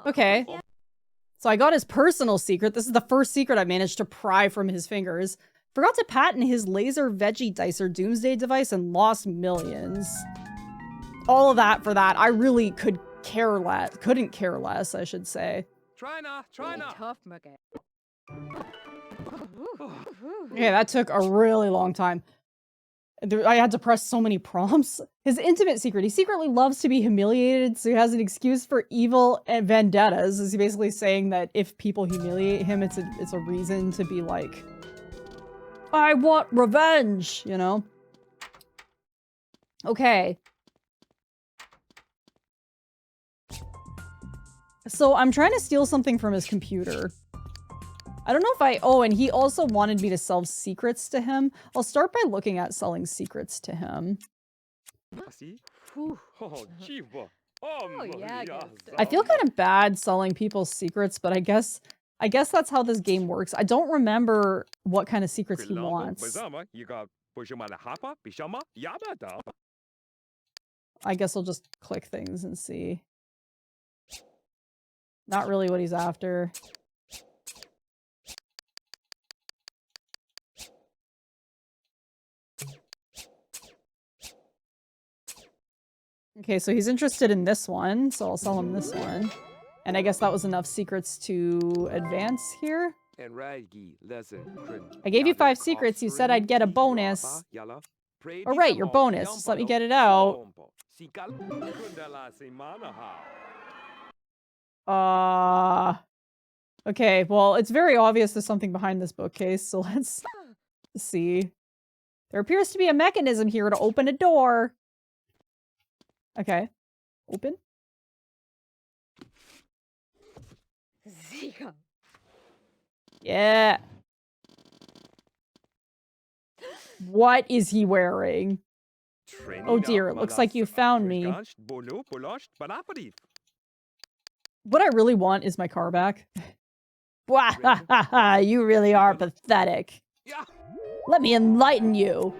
Okay. So I got his personal secret. This is the first secret I managed to pry from his fingers. Forgot to patent his laser veggie dicer doomsday device and lost millions. All of that for that. I really couldn't care less, I should say. Try now. Tough mugger. Okay, that took a really long time. I had to press so many prompts. His intimate secret. He secretly loves to be humiliated, so he has an excuse for evil and vendettas. Is he basically saying that if people humiliate him, it's a reason to be like, I want revenge, you know? Okay. So I'm trying to steal something from his computer. I don't know if oh, and he also wanted me to sell secrets to him. I'll start by looking at selling secrets to him. I feel kind of bad selling people's secrets, but I guess that's how this game works. I don't remember what kind of secrets he wants. I guess I'll just click things and see. Not really what he's after. Okay, so he's interested in this one, so I'll sell him this one. And I guess that was enough secrets to advance here. I gave you 5 secrets. You said I'd get a bonus. All right, your bonus. Just let me get it out. Okay, well, it's very obvious there's something behind this bookcase, so let's see. There appears to be a mechanism here to open a door. Okay. Open. Zika. Yeah. What is he wearing? Oh dear, it looks like you found me. What I really want is my car back. You really are pathetic. Let me enlighten you.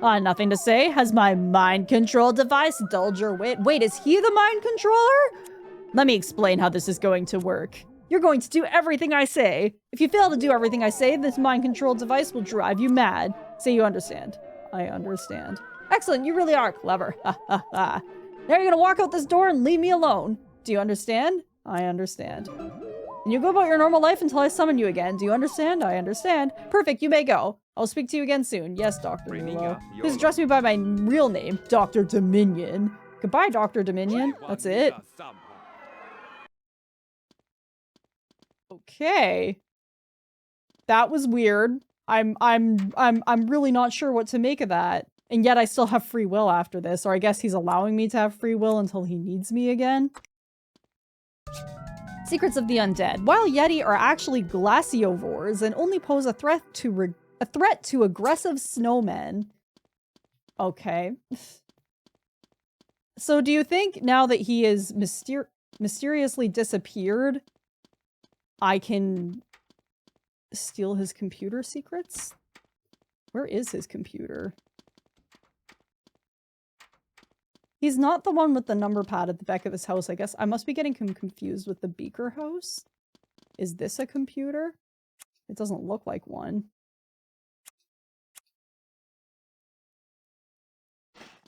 Nothing to say. Has my mind control device dulled your wit? Wait, is he the mind controller? Let me explain how this is going to work. You're going to do everything I say. If you fail to do everything I say, this mind control device will drive you mad. Say you understand. I understand. Excellent, you really are clever. Now you're gonna walk out this door and leave me alone. Do you understand? I understand. And you go about your normal life until I summon you again. Do you understand? I understand. Perfect, you may go. I'll speak to you again soon. Yes, Dr. Newlow. Please address me by my real name, Dr. Dominion. Goodbye, Dr. Dominion. That's it. Okay. That was weird. I'm really not sure what to make of that. And yet I still have free will after this, or I guess he's allowing me to have free will until he needs me again. Secrets of the Undead. Wild Yeti are actually glaciovores and only pose a threat to aggressive snowmen. Okay. So do you think now that he is mysteriously disappeared, I can steal his computer secrets? Where is his computer? He's not the one with the number pad at the back of his house, I guess. I must be getting him confused with the Beaker house. Is this a computer? It doesn't look like one.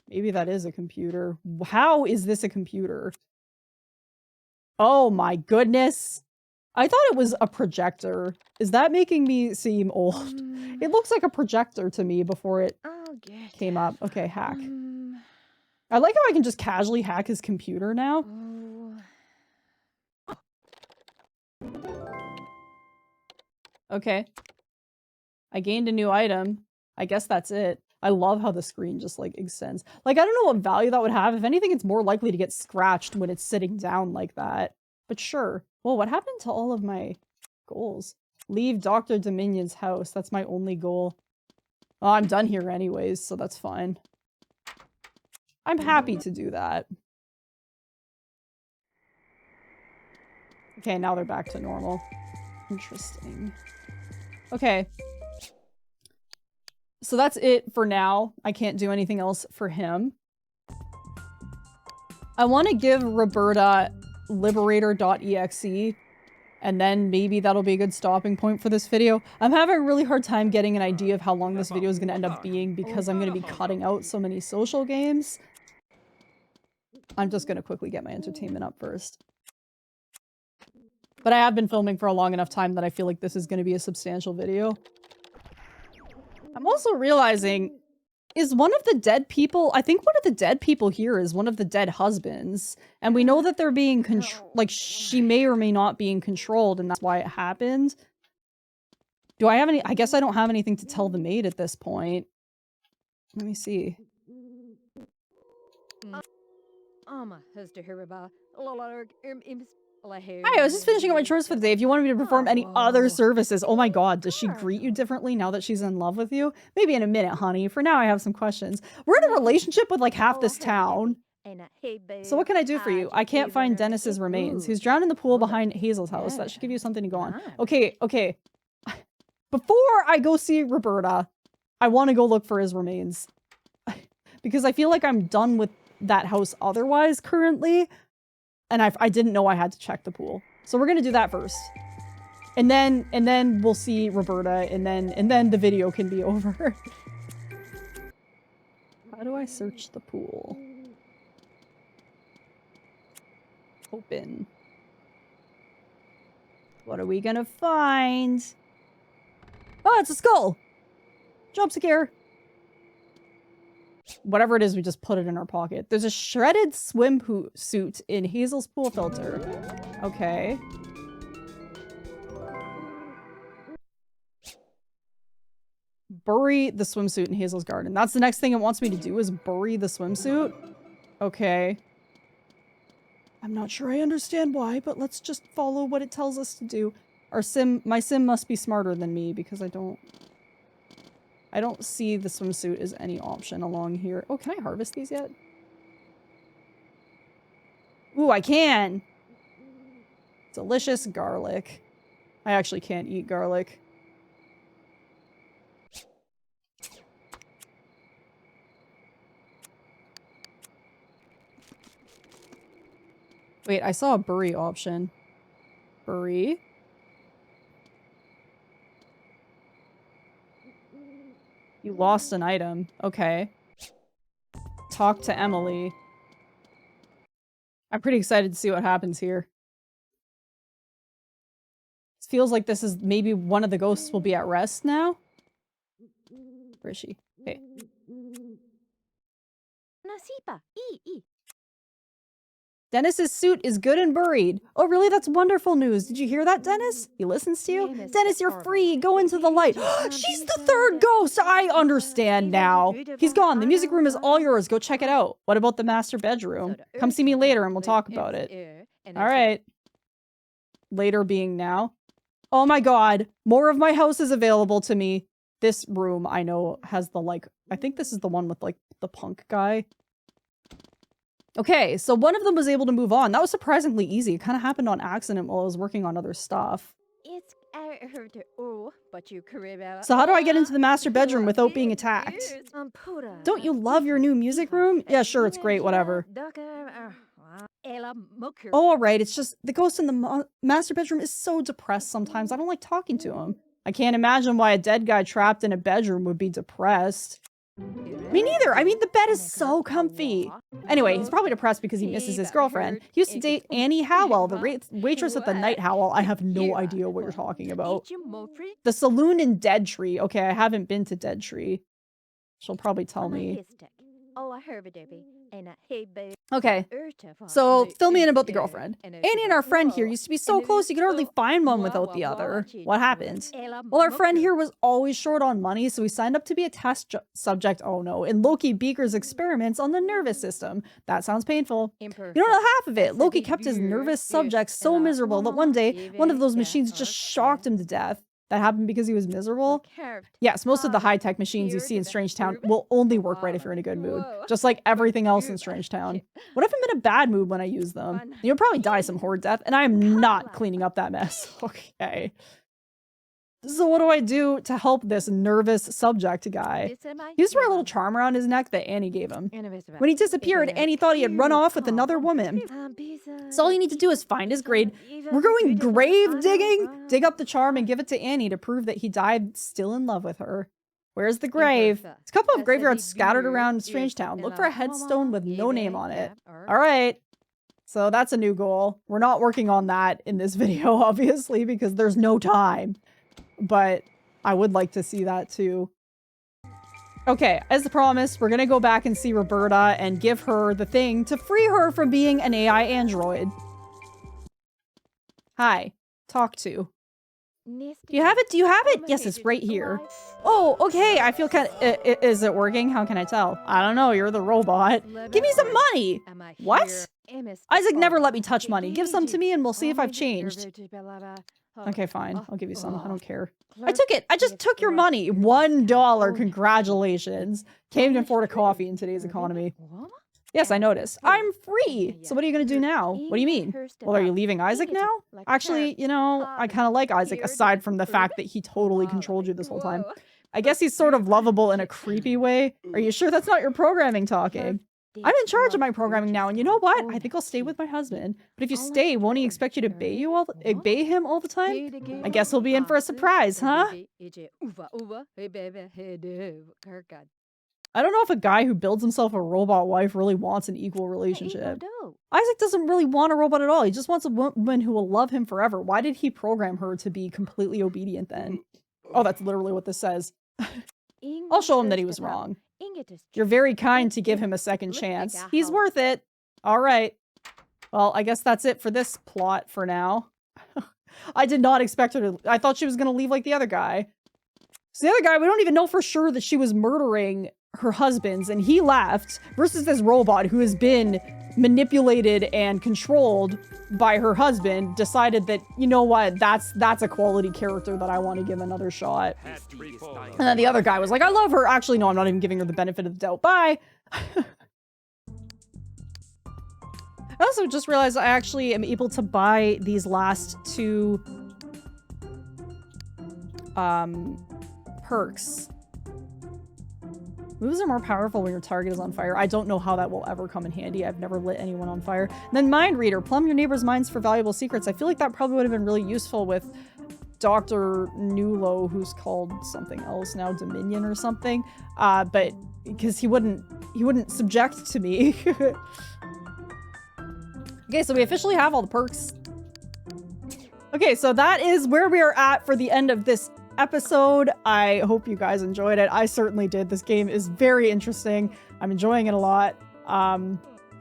Maybe that is a computer. How is this a computer? Oh my goodness. I thought it was a projector. Is that making me seem old? It looks like a projector to me before it came up. Okay, hack. I like how I can just casually hack his computer now. Okay. I gained a new item. I guess that's it. I love how the screen just, like, extends. Like, I don't know what value that would have. If anything, it's more likely to get scratched when it's sitting down like that. But sure. Well, what happened to all of my goals? Leave Dr. Dominion's house. That's my only goal. Oh, I'm done here anyways, so that's fine. I'm happy to do that. Okay, now they're back to normal. Interesting. Okay. So that's it for now. I can't do anything else for him. I want to give Roberta liberator.exe And then maybe that'll be a good stopping point for this video. I'm having a really hard time getting an idea of how long this video is going to end up being because I'm going to be cutting out so many social games. I'm just going to quickly get my entertainment up first. But I have been filming for a long enough time that I feel like this is going to be a substantial video. I'm also realizing, is one of the dead people, I think one of the dead people here is one of the dead husbands. And we know that they're being like, she may or may not being controlled, and that's why it happened. Do I have any, I guess I don't have anything to tell the maid at this point. Let me see. Hi, I was just finishing up my chores for the day. If you wanted me to perform any other services. Oh my god, does she greet you differently now that she's in love with you? Maybe in a minute, honey. For now, I have some questions. We're in a relationship with like half this town. So what can I do for you? I can't find Dennis's remains. He's drowned in the pool behind Hazel's house. That should give you something to go on. Okay, okay. Before I go see Roberta, I want to go look for his remains. Because I feel like I'm done with that house otherwise currently. And I didn't know I had to check the pool. So we're gonna do that first. And then we'll see Roberta, and then the video can be over. How do I search the pool? Open. What are we gonna find? Oh, it's a skull! Jump scare! Whatever it is, we just put it in our pocket. There's a shredded swimsuit in Hazel's pool filter. Okay. Bury the swimsuit in Hazel's garden. That's the next thing it wants me to do, is bury the swimsuit. Okay. I'm not sure I understand why, but let's just follow what it tells us to do. My sim must be smarter than me because I don't see the swimsuit as any option along here. Oh, can I harvest these yet? Ooh, I can! Delicious garlic. I actually can't eat garlic. Wait, I saw a bury option. Bury? You lost an item. Okay. Talk to Emily. I'm pretty excited to see what happens here. It feels like this is maybe one of the ghosts will be at rest now. Where is she? Okay. Dennis's suit is good and buried. Oh, really? That's wonderful news. Did you hear that, Dennis? He listens to you? Dennis, you're free. Go into the light. She's the third ghost. I understand now. He's gone. The music room is all yours. Go check it out. What about the master bedroom? Come see me later and we'll talk about it. All right. Later being now. Oh my god. More of my house is available to me. This room, I know, has the, like, I think this is the one with, like, the punk guy. Okay, so one of them was able to move on. That was surprisingly easy. It kind of happened on accident while I was working on other stuff. So how do I get into the master bedroom without being attacked? Don't you love your new music room? Yeah, sure, it's great, whatever. Oh, alright, it's just the ghost in the master bedroom is so depressed sometimes. I don't like talking to him. I can't imagine why a dead guy trapped in a bedroom would be depressed. Me neither. I mean, the bed is so comfy. Anyway, he's probably depressed because he misses his girlfriend. He used to date Annie Howell, the waitress at the Night Howell. I have no idea what you're talking about. The saloon in Dead Tree. Okay, I haven't been to Dead Tree. She'll probably tell me. Okay, so fill me in about the girlfriend. Annie and our friend here used to be so close you could hardly find one without the other. What happened? Well, our friend here was always short on money, so he signed up to be a test subject, oh no, in Loki Beaker's experiments on the nervous system. That sounds painful. You don't know half of it. Loki kept his nervous subjects so miserable that one day, one of those machines just shocked him to death. That happened because he was miserable? Yes, most of the high-tech machines you see in Strangetown will only work right if you're in a good mood. Just like everything else in Strangetown. What if I'm in a bad mood when I use them? You'll probably die some horrid death, and I am not cleaning up that mess. Okay. So what do I do to help this nervous subject guy? He used to wear a little charm around his neck that Annie gave him. When he disappeared, Annie thought he had run off with another woman. So all you need to do is find his grave. We're going grave digging? Dig up the charm and give it to Annie to prove that he died still in love with her. Where's the grave? There's a couple of graveyards scattered around Strangetown. Look for a headstone with no name on it. All right. So that's a new goal. We're not working on that in this video, obviously, because there's no time. But I would like to see that too. Okay, as promised, we're gonna go back and see Roberta and give her the thing to free her from being an AI android. Hi. Talk to. Do you have it? Do you have it? Yes, it's right here. Oh, okay. I feel kind of... is it working? How can I tell? I don't know. You're the robot. Give me some money. What? Isaac never let me touch money. Give some to me and we'll see if I've changed. Okay, fine. I'll give you some. I don't care. I took it. I just took your money. $1. Congratulations. Can't even afford a coffee in today's economy. Yes, I noticed. I'm free. So what are you going to do now? What do you mean? Well, are you leaving Isaac now? Actually, you know, I kind of like Isaac aside from the fact that he totally controlled you this whole time. I guess he's sort of lovable in a creepy way. Are you sure that's not your programming talking? I'm in charge of my programming now, and you know what? I think I'll stay with my husband. But if you stay, won't he expect you to obey him all the time? I guess we'll be in for a surprise, huh? I don't know if a guy who builds himself a robot wife really wants an equal relationship. Isaac doesn't really want a robot at all. He just wants a woman who will love him forever. Why did he program her to be completely obedient then? Oh, that's literally what this says. I'll show him that he was wrong. You're very kind to give him a second chance. He's worth it. All right. Well, I guess that's it for this plot for now. I did not expect her to... I thought she was going to leave like the other guy. So the other guy, we don't even know for sure that she was murdering her husbands, and he left, versus this robot who has been manipulated and controlled by her husband, decided that, you know what, that's a quality character that I want to give another shot. And then the other guy was like, I love her. Actually, no, I'm not even giving her the benefit of the doubt. Bye. I also just realized I actually am able to buy these last two perks. Moves are more powerful when your target is on fire. I don't know how that will ever come in handy. I've never lit anyone on fire. And then Mind Reader. Plumb your neighbor's minds for valuable secrets. I feel like that probably would have been really useful with Dr. Newlow, who's called something else now, Dominion or something. But because he wouldn't subject to me. Okay, so we officially have all the perks. Okay, so that is where we are at for the end of this episode. I hope you guys enjoyed it. I certainly did. This game is very interesting. I'm enjoying it a lot. I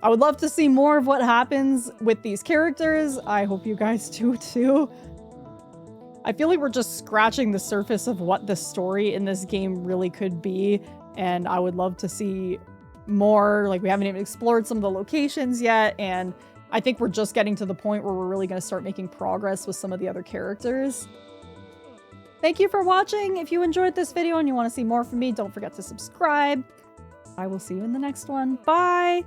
would love to see more of what happens with these characters. I hope you guys do too. I feel like we're just scratching the surface of what the story in this game really could be, and I would love to see more. Like, we haven't even explored some of the locations yet, and I think we're just getting to the point where we're really going to start making progress with some of the other characters. Thank you for watching. If you enjoyed this video and you want to see more from me, don't forget to subscribe. I will see you in the next one. Bye!